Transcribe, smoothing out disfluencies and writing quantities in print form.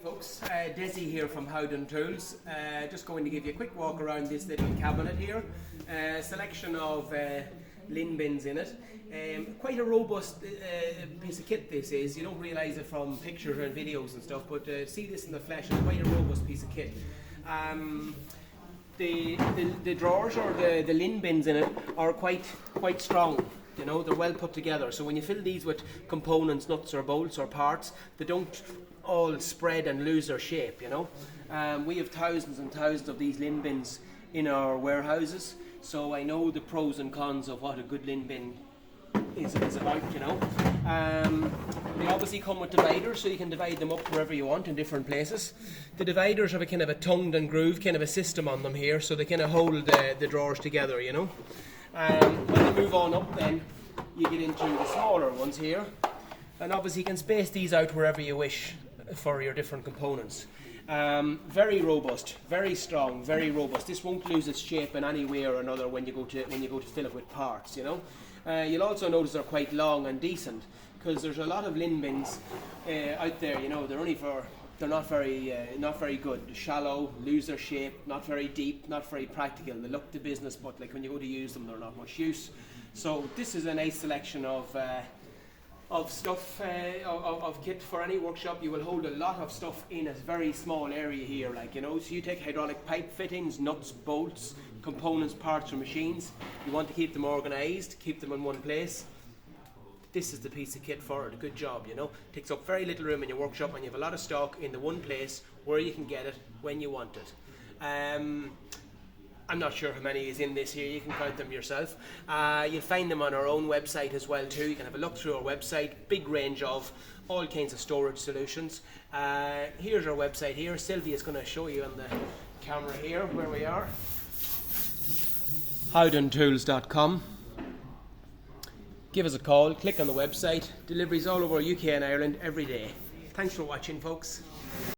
Folks, Desi here from Howden Tools. Just going to give you a quick walk around this little cabinet here. Selection of lin bins in it. Quite a robust piece of kit this is. You don't realise it from pictures and videos and stuff, but see this in the flesh, it's quite a robust piece of kit. The drawers or the lin bins in it are quite strong. You know, they're well put together. So when you fill these with components, nuts or bolts or parts, they don't all spread and lose their shape, you know. We have thousands and thousands of these lin bins in our warehouses, so I know the pros and cons of what a good lin bin is about, you know. They obviously come with dividers, so you can divide them up wherever you want in different places. The dividers have a kind of a tongued and grooved kind of a system on them here, so they kind of hold the drawers together, you know. When you move on up then, you get into the smaller ones here, and obviously you can space these out wherever you wish for your different components. Very robust, very strong, very robust. This won't lose its shape in any way or another when you go to fill it with parts, you know. You'll also notice they're quite long and decent, because there's a lot of lin bins out there, you know. They're not very good. Shallow, lose their shape, not very deep, not very practical. They look the business, but like when you go to use them, they're not much use. So this is a nice selection of stuff, of kit for any workshop. You will hold a lot of stuff in a very small area here, like, you know. So you take hydraulic pipe fittings, nuts, bolts, components, parts or machines. You want to keep them organised, keep them in one place. This is the piece of kit for it. A good job, you know. Takes up very little room in your workshop, and you have a lot of stock in the one place where you can get it when you want it. I'm not sure how many is in this here. You can count them yourself. You'll find them on our own website as well too. You can have a look through our website. Big range of all kinds of storage solutions. Here's our website here. Sylvia's going to show you on the camera here where we are. howdentools.com. Give us a call, click on the website. Deliveries all over UK and Ireland every day. Thanks for watching, folks.